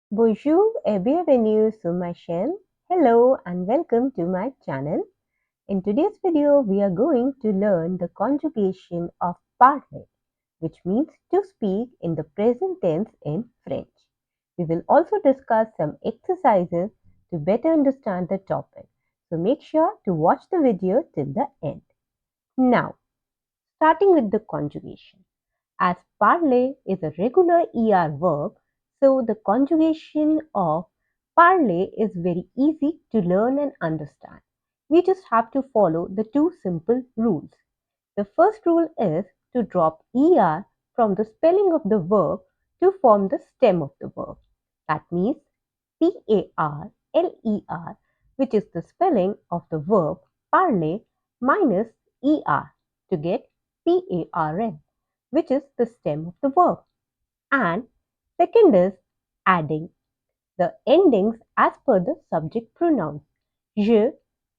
Bonjour et bienvenue sur ma chaîne. Hello and welcome to my channel. In today's video, we are going to learn the conjugation of parler, which means to speak in the present tense in French. We will also discuss some exercises to better understand the topic. So make sure to watch the video till the end. Now, starting with the conjugation. As parler is a regular ER verb, so the conjugation of parler is very easy to learn and understand. We just have to follow the two simple rules. The first rule is to drop ER from the spelling of the verb to form the stem of the verb. That means PARLER, which is the spelling of the verb parler minus ER to get PARL, which is the stem of the verb. And second is adding the endings as per the subject pronouns. Je,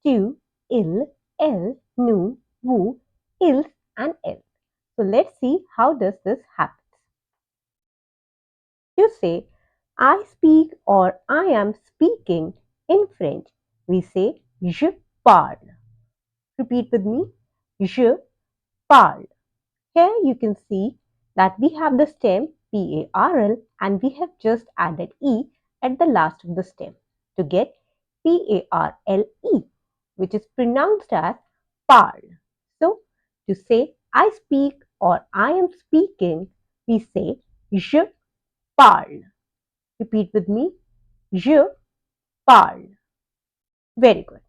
tu, il, elle, nous, vous, ils, and elles. So let's see how does this happen. You say, I speak or I am speaking in French. We say, je parle. Repeat with me, je parle. Here you can see that we have the stem PARL and we have just added E at the last of the stem to get PARLE, which is pronounced as parle. So, to say I speak or I am speaking, we say je parle. Repeat with me, je parle. Very good.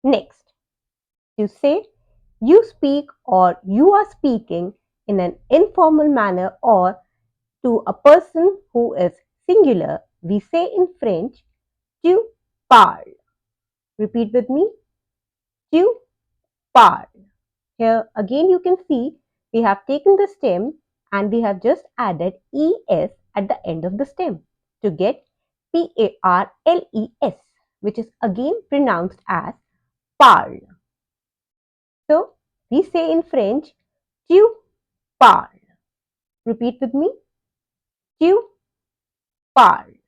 Next, to say you speak or you are speaking in an informal manner or to a person who is singular, we say in French, tu parles. Repeat with me, tu parles. Here again you can see we have taken the stem and we have just added es at the end of the stem to get parles, which is again pronounced as parle. So we say in French, tu parles. Repeat with me, tu parles.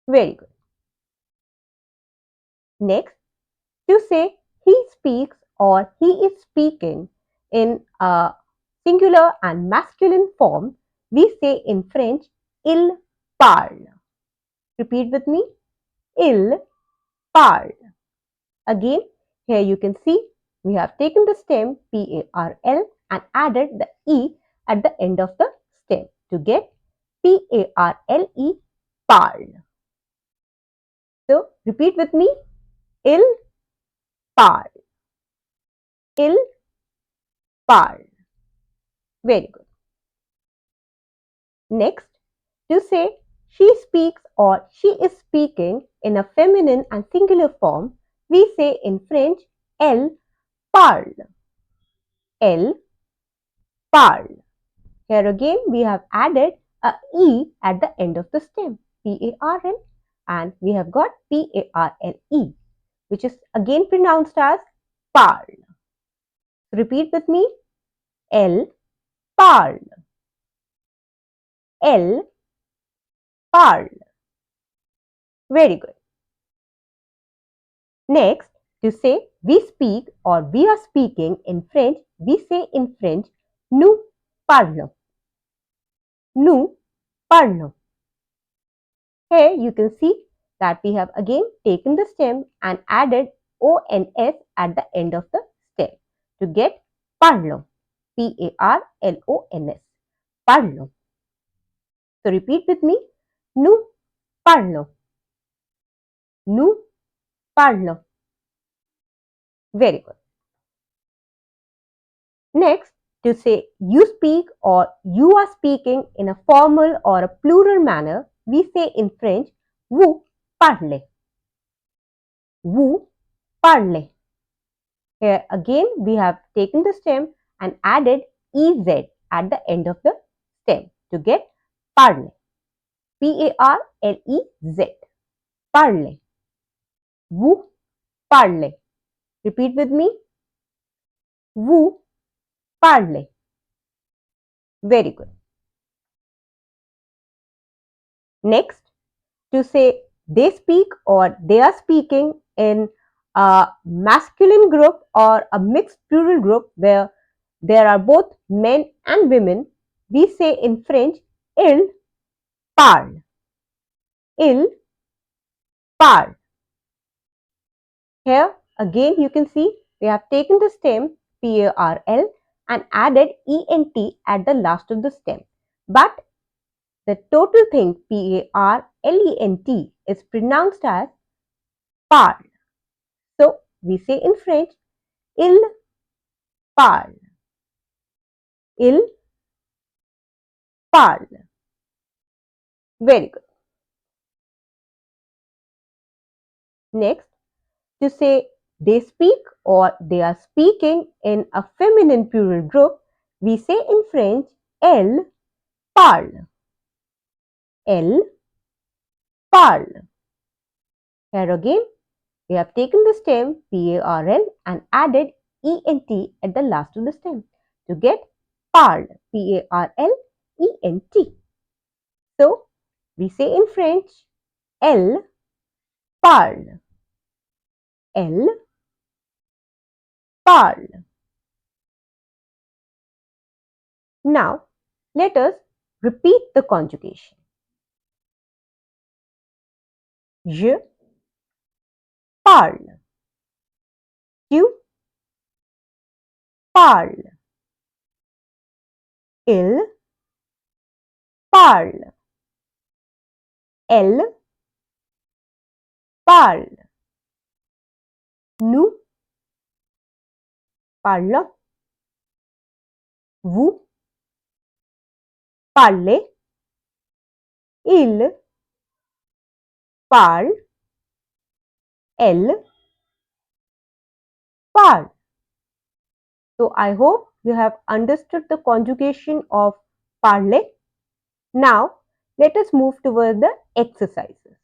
Very good. Next, to say he speaks or he is speaking in a singular and masculine form, we say in French, il parle. Repeat with me, il parle. Again, here you can see we have taken the stem PARL and added the E at the end of the stem to get PARLE, parle. So, repeat with me, il parle. Il parle. Very good. Next, to say she speaks or she is speaking in a feminine and singular form, we say in French, elle parle. Elle parle. Here again, we have added a E at the end of the stem, PARL, and we have got PARLE, which is again pronounced as parle. Repeat with me, elle parle. Elle parle. Very good. Next, to say we speak or we are speaking in French, we say in French, nous parlons. Nous parlons. Here you can see that we have again taken the stem and added ONS at the end of the stem to get parlons. PARLONS. Parlons. So repeat with me, nous parlons. Nous parlons. Very good. Next, to say you speak or you are speaking in a formal or a plural manner, we say in French, vous parlez. Vous parlez. Here again, we have taken the stem and added EZ at the end of the stem to get parler. PARLEZ. Parler. Vous parlez. Repeat with me. Vous parlez. Very good. Next, to say they speak or they are speaking in a masculine group or a mixed plural group where there are both men and women, we say in French, il parle. Il parle. Here again you can see we have taken the stem PARL and added ENT at the last of the stem. But the total thing PARLENT is pronounced as parle. So we say in French, il parle. Il parle. Very good. Next, to say they speak or they are speaking in a feminine plural group, we say in French, elles parlent. Elles parlent. Here again, we have taken the stem PARL and added ENT at the last of the stem to get parle. PARLENT. So, we say in French, elles parlent. Elles parlent. Now, let us repeat the conjugation. Je parle. Tu parles. Il parle. Elle parle. Nous parlons. Vous parlez. Il parle. Elle parle. So I hope you have understood the conjugation of parler. Now let us move toward the exercises.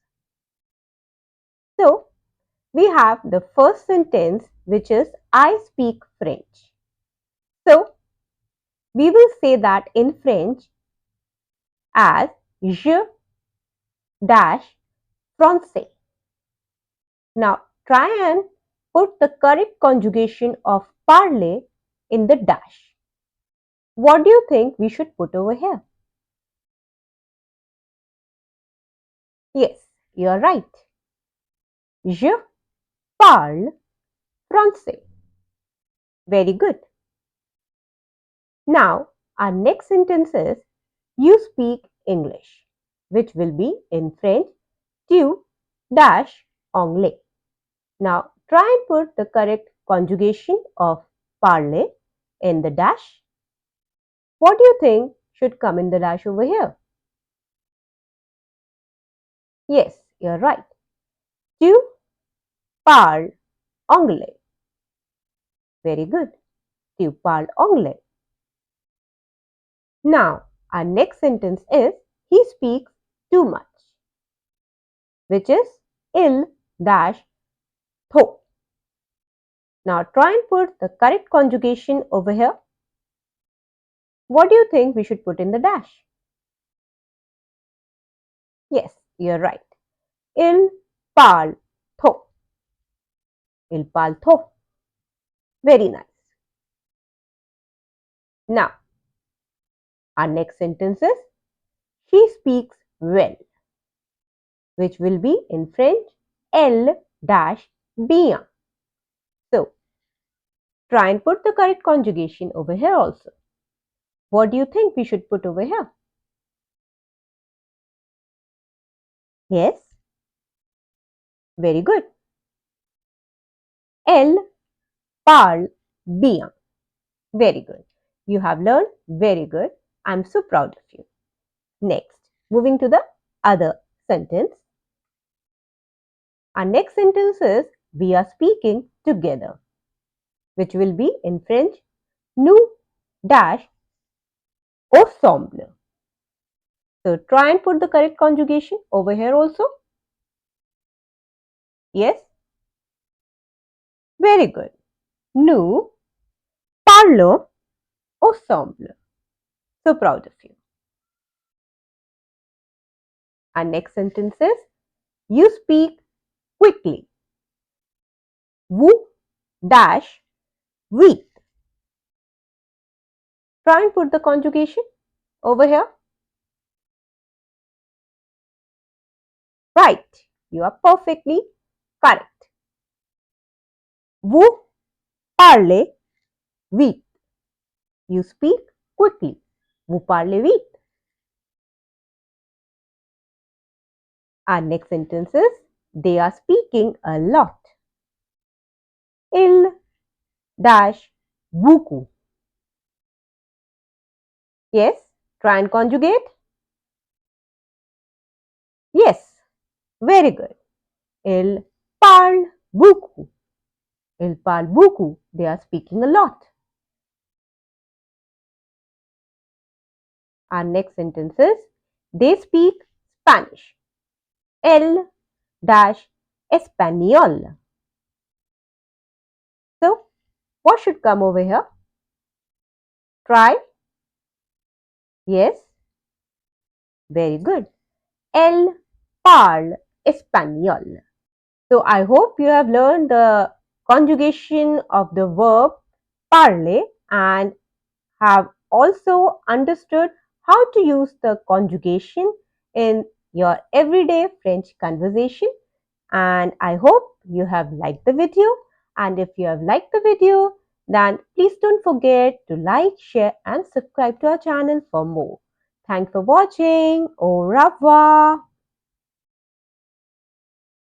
So we have the first sentence, which is I speak French. So we will say that in French as je dash français. Now try and put the correct conjugation of parler in the dash. What do you think we should put over here? Yes, you are right. Je parle français. Very good. Now, our next sentence is you speak English, which will be in French, tu dash anglais. Now, try and put the correct conjugation of parler in the dash. What do you think should come in the dash over here? Yes, you're right. Tu parles anglais. Very good. Tu parles anglais. Now, our next sentence is he speaks too much, which is il dash trop. Now, try and put the correct conjugation over here. What do you think we should put in the dash? Yes, you're right. Il parle trop. Il parle trop. Very nice. Now, our next sentence is she speaks well, which will be in French, elle dash bien. So, try and put the correct conjugation over here also. What do you think we should put over here? Yes, very good. Elle parle bien. Very good. You have learned very good. I'm so proud of you. Next, moving to the other sentence. Our next sentence is we are speaking together, which will be in French, nous dash ensemble. So try and put the correct conjugation over here also. Yes? Very good. Nous parlons ensemble. So proud of you. Our next sentence is, you speak quickly. Vous dash week. Try and put the conjugation over here. Right. You are perfectly correct. Vous parlez vite. You speak quickly. Vous parlez vite. Our next sentence is, they are speaking a lot. Ils dash beaucoup. Yes, try and conjugate. Yes, very good. Ils parlent beaucoup. Ils parlent beaucoup. They are speaking a lot. Our next sentence is, they speak Spanish. El dash español. So, what should come over here? Try. Yes. Very good. El parle español. So, I hope you have learned the conjugation of the verb parler and have also understood how to use the conjugation in your everyday French conversation. And I hope you have liked the video. And if you have liked the video, then please don't forget to like, share and subscribe to our channel for more. Thanks for watching. Au revoir.